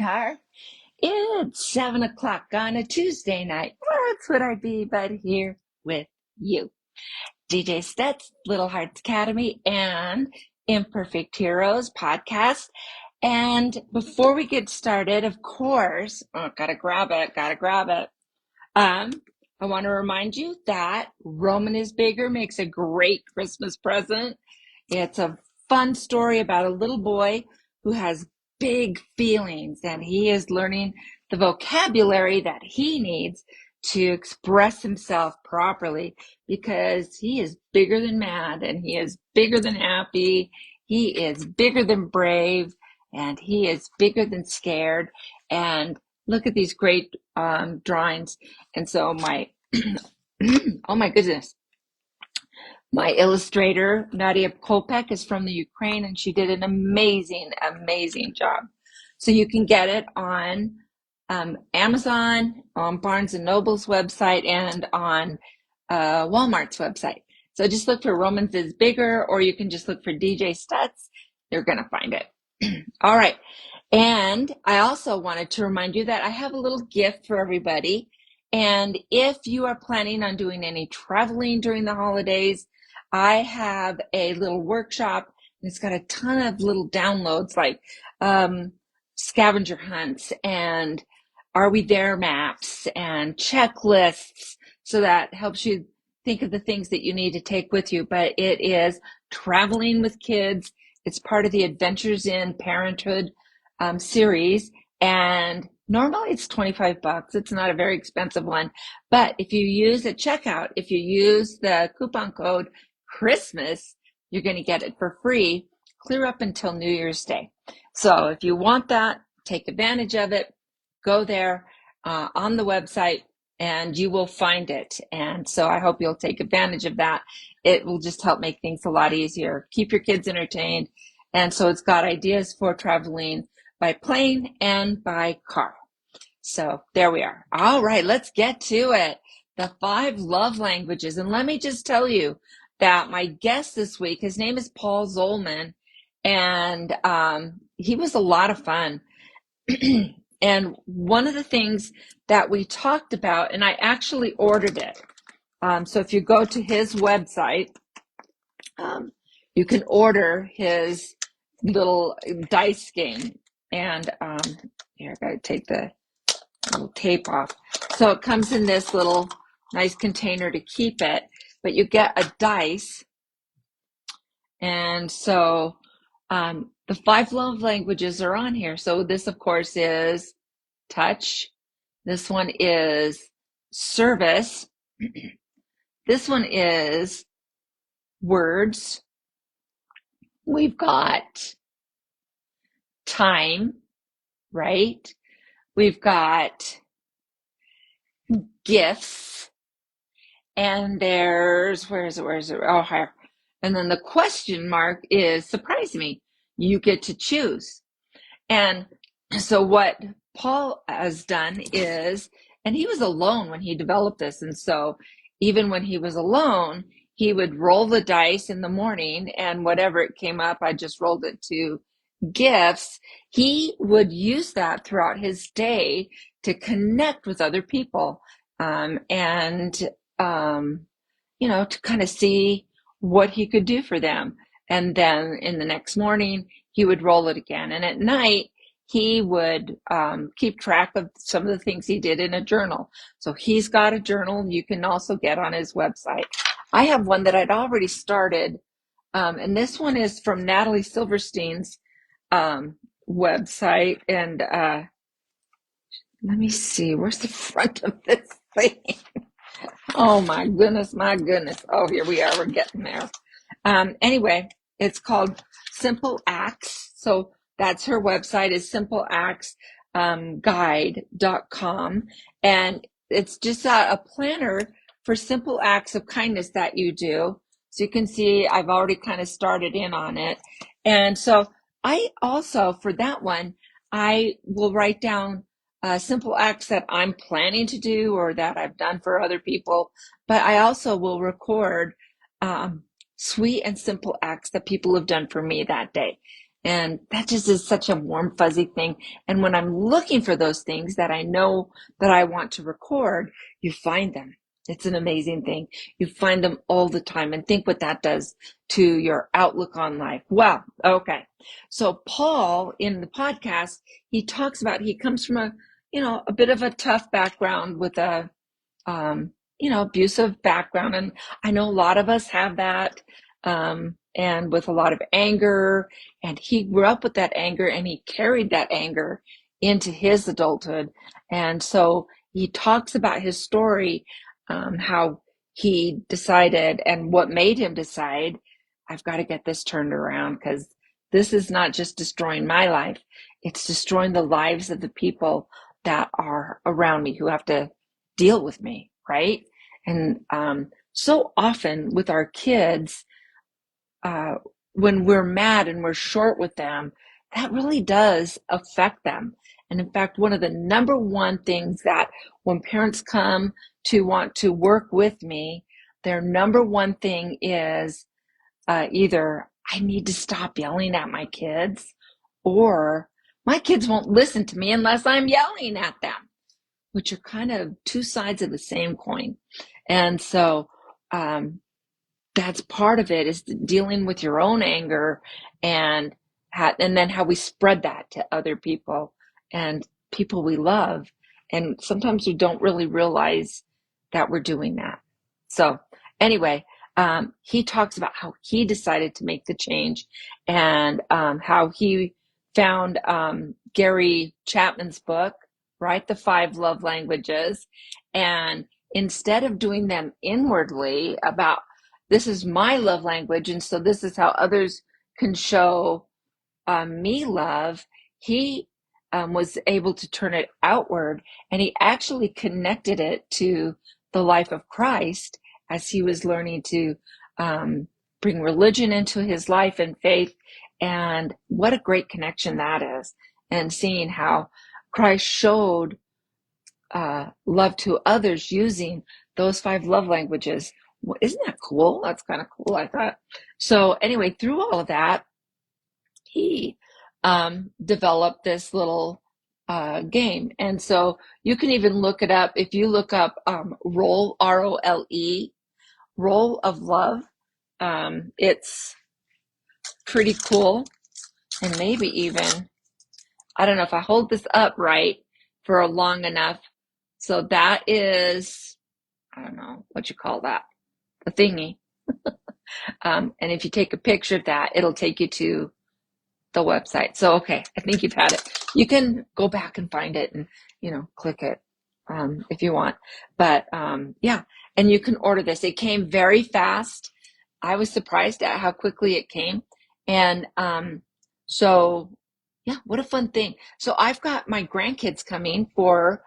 are. It's 7 o'clock on a Tuesday night. Where else would I be but here with you? DJ Stutz, Little Hearts Academy, and Imperfect Heroes podcast. And before we get started, of course, gotta grab it. I want to remind you that Roman is Bigger makes a great Christmas present. It's a fun story about a little boy who has big feelings, and he is learning the vocabulary that he needs to express himself properly, because he is bigger than mad, and he is bigger than happy, he is bigger than brave, and he is bigger than scared. And look at these great drawings. And so my oh my goodness, my illustrator, Nadia Kopek, is from the Ukraine, and she did an amazing job. So you can get it on Amazon, on Barnes & Noble's website, and on Walmart's website. So just look for Romans is Bigger, or you can just look for DJ Stutz. You're going to find it. All right. And I also wanted to remind you that I have a little gift for everybody. And if you are planning on doing any traveling during the holidays, I have a little workshop, and it's got a ton of little downloads, like scavenger hunts and Are We There maps and checklists. So that helps you think of the things that you need to take with you. But it is traveling with kids. It's part of the Adventures in Parenthood series. And normally it's $25. It's not a very expensive one. But if you use at checkout, if you use the coupon code Christmas, you're going to get it for free, clear up until New Year's Day. So if you want that, take advantage of it. Go there on the website, and you will find it. And so I hope you'll take advantage of that. It will just help make things a lot easier. Keep your kids entertained. And so it's got ideas for traveling by plane and by car. So there we are. All right, let's get to it. The 5 love languages. And let me just tell you that my guest this week, his name is Paul Zolman, and he was a lot of fun. And one of the things that we talked about, and I actually ordered it. So if you go to his website, you can order his little dice game. And here, I gotta take the little tape off. So it comes in this little nice container to keep it, but you get a dice. And so the 5 love languages are on here. So this, of course, is touch. This one is service. This one is words. We've got time, right? We've got gifts. And there's, where is it? Oh, here. And then the question mark is surprise me. You get to choose. And so what Paul has done is, and he was alone when he developed this. And so even when he was alone, he would roll the dice in the morning, and whatever it came up, I just rolled it to gifts. He would use that throughout his day to connect with other people, to kind of see what he could do for them. And then in the next morning, he would roll it again. And at night, he would keep track of some of the things he did in a journal. So he's got a journal you can also get on his website. I have one that I'd already started. And this one is from Natalie Silverstein's website. And let me see, where's the front of this thing? Oh my goodness. Oh, here we are, we're getting there. Anyway, it's called Simple Acts. So that's her website, is simpleactsguide.com. And it's just a planner for simple acts of kindness that you do. So you can see I've already kind of started in on it. And so I also, for that one, I will write down simple acts that I'm planning to do or that I've done for other people. But I also will record sweet and simple acts that people have done for me that day. And that just is such a warm, fuzzy thing. And when I'm looking for those things that I know that I want to record, you find them. It's an amazing thing. You find them all the time, and think what that does to your outlook on life. Well, okay. So Paul in the podcast, he talks about, he comes from a bit of a tough background with um, abusive background. And I know a lot of us have that, and with a lot of anger. And he grew up with that anger, and he carried that anger into his adulthood. And so he talks about his story, how he decided and what made him decide, I've got to get this turned around, because this is not just destroying my life, it's destroying the lives of the people that are around me who have to deal with me, right? And so often with our kids, uh, when we're mad and we're short with them, that really does affect them. And in fact, one of the number one things that when parents come to want to work with me, their number one thing is either I need to stop yelling at my kids, or my kids won't listen to me unless I'm yelling at them, which are kind of two sides of the same coin. And so um, that's part of it, is dealing with your own anger, and and then how we spread that to other people and people we love. And sometimes we don't really realize that we're doing that. So anyway, he talks about how he decided to make the change, and how he found Gary Chapman's book, right? The 5 Love Languages. And instead of doing them inwardly about, this is my love language, and so this is how others can show me love, he was able to turn it outward, and he actually connected it to the life of Christ as he was learning to bring religion into his life and faith. And what a great connection that is, and seeing how Christ showed love to others using those 5 love languages. Well, isn't that cool? That's kind of cool, I thought. So anyway, through all of that, he developed this little game. And so you can even look it up. If you look up Role, ROLE, Role of Love, it's pretty cool. And maybe even, I don't know if I hold this up right for a long enough. So that is, I don't know what you call that, the thingy. And if you take a picture of that, it'll take you to the website. So, okay, I think you've had it. You can go back and find it and, click it if you want. But yeah, and you can order this. It came very fast. I was surprised at how quickly it came. And so, yeah, what a fun thing. So I've got my grandkids coming for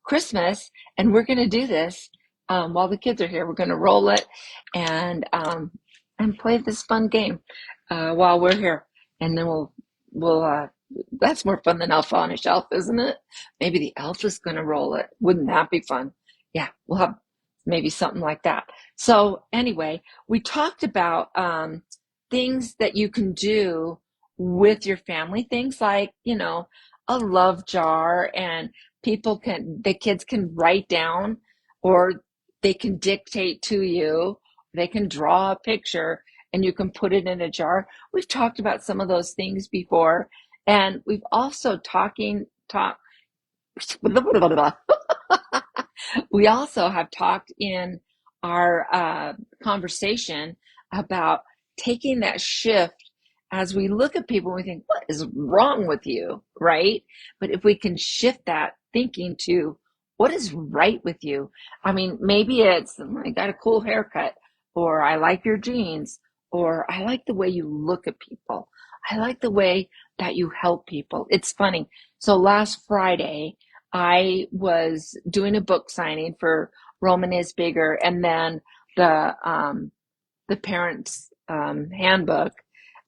Christmas, and we're going to do this while the kids are here. We're going to roll it and play this fun game while we're here. And then we'll that's more fun than Elf on a Shelf, isn't it? Maybe the elf is going to roll it. Wouldn't that be fun? Yeah, we'll have maybe something like that. So anyway, we talked about things that you can do with your family, things like, a love jar, and the kids can write down, or they can dictate to you, they can draw a picture, and you can put it in a jar. We've talked about some of those things before, and we've also we also have talked in our conversation about taking that shift as we look at people and we think, what is wrong with you, right? But if we can shift that thinking to, what is right with you? I mean, maybe it's, I got a cool haircut, or I like your jeans, or I like the way you look at people. I like the way that you help people. It's funny. So last Friday, I was doing a book signing for Roman is Bigger, and then the parents handbook,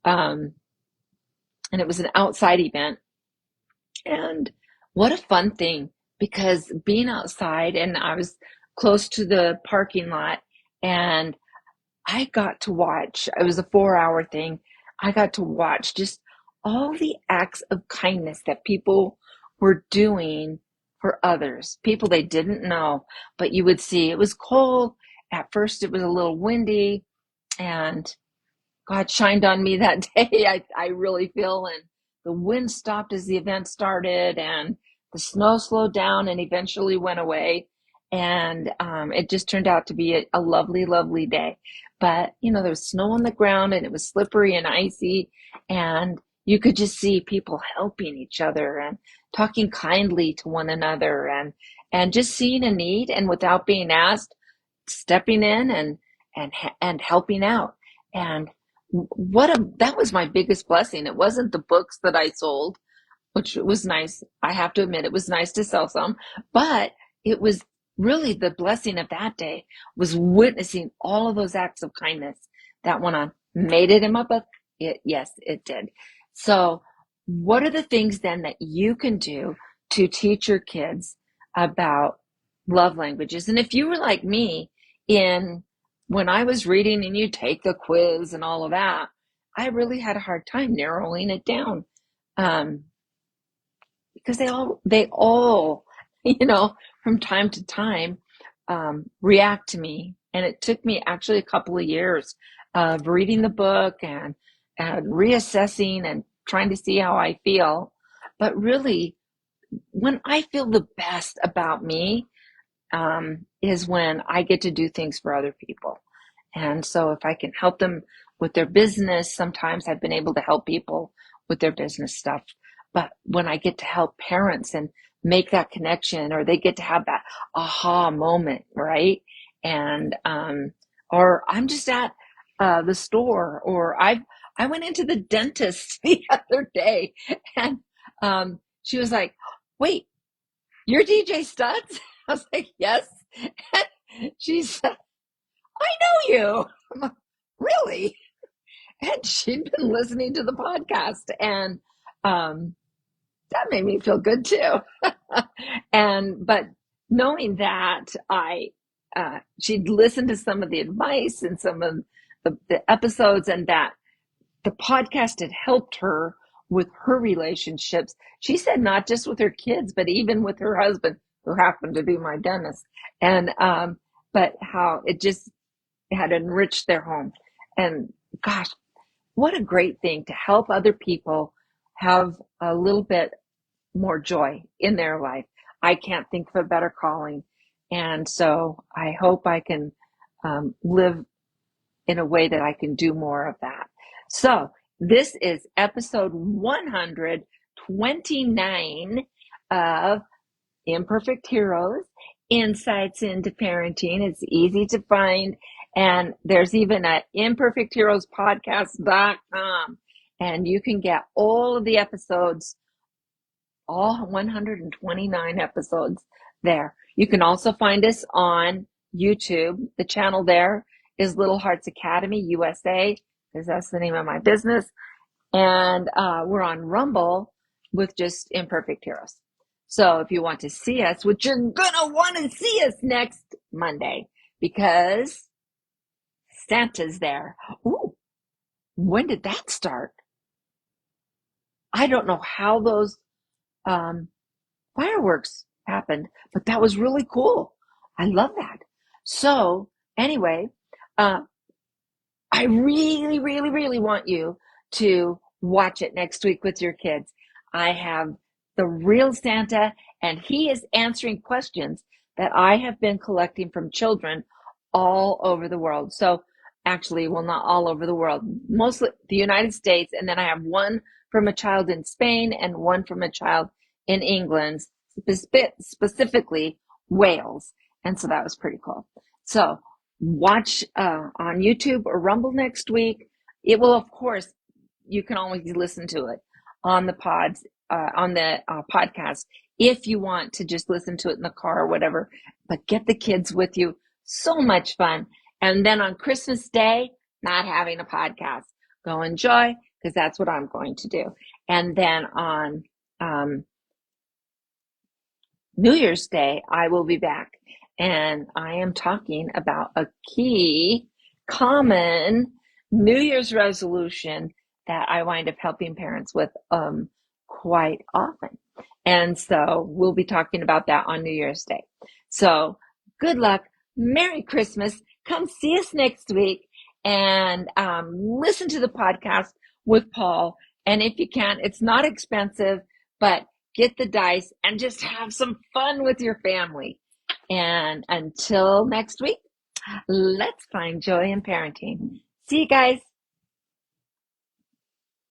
and it was an outside event. And what a fun thing, because being outside, and I was close to the parking lot, and I got to watch, it was a 4-hour thing. I got to watch just all the acts of kindness that people were doing for others, people they didn't know, but you would see it was cold. At first, it was a little windy, and God shined on me that day. I really feel, and the wind stopped as the event started, and the snow slowed down and eventually went away. And it just turned out to be a lovely, lovely day. But, there was snow on the ground and it was slippery and icy. And you could just see people helping each other and talking kindly to one another, and just seeing a need and without being asked, stepping in and helping out. And that was my biggest blessing. It wasn't the books that I sold, which was nice. I have to admit, it was nice to sell some, but it was really the blessing of that day was witnessing all of those acts of kindness that went on. Made it in my book? Yes, it did. So what are the things then that you can do to teach your kids about love languages? And if you were like me when I was reading and you take the quiz and all of that, I really had a hard time narrowing it down. Because they all, from time to time, react to me. And it took me actually a couple of years of reading the book and reassessing and trying to see how I feel. But really, when I feel the best about me, is when I get to do things for other people. And so if I can help them with their business, sometimes I've been able to help people with their business stuff. But when I get to help parents and make that connection, or they get to have that aha moment, right? And, or I'm just at the store, or I went into the dentist the other day, and she was like, "Wait, you're DJ Studs?" I was like, "Yes." And she said, "I know you." I'm like, "Really?" And she'd been listening to the podcast, and that made me feel good too. But knowing that she'd listened to some of the advice and some of the episodes, and that the podcast had helped her with her relationships. She said not just with her kids, but even with her husband, who happened to be my dentist, and but how it had enriched their home. And gosh, what a great thing to help other people have a little bit more joy in their life. I can't think of a better calling. And so I hope I can live in a way that I can do more of that. So this is episode 129 of Imperfect Heroes, Insights into Parenting. It's easy to find. And there's even at imperfectheroespodcast.com. And you can get all of the episodes, all 129 episodes there. You can also find us on YouTube. The channel there is Little Hearts Academy USA, because that's the name of my business. And we're on Rumble with just Imperfect Heroes. So if you want to see us, which you're gonna want to see us next Monday, because Santa's there. Ooh, when did that start? I don't know how those fireworks happened, but that was really cool. I love that. So anyway, I really, really, really want you to watch it next week with your kids. I have the real Santa, and he is answering questions that I have been collecting from children all over the world. So actually, well, not all over the world, mostly the United States. And then I have one from a child in Spain and one from a child in England, specifically Wales. And so that was pretty cool. So watch on YouTube or Rumble next week. It will, of course, you can always listen to it on the podcast if you want to just listen to it in the car or whatever. But get the kids with you. So much fun. And then on Christmas Day, not having a podcast. Go enjoy, because that's what I'm going to do. And then on New Year's Day, I will be back. And I am talking about a key, common New Year's resolution that I wind up helping parents with quite often. And so we'll be talking about that on New Year's Day. So good luck. Merry Christmas. Come see us next week and listen to the podcast with Paul. And if you can, it's not expensive, but get the dice and just have some fun with your family. And until next week, let's find joy in parenting. See you guys.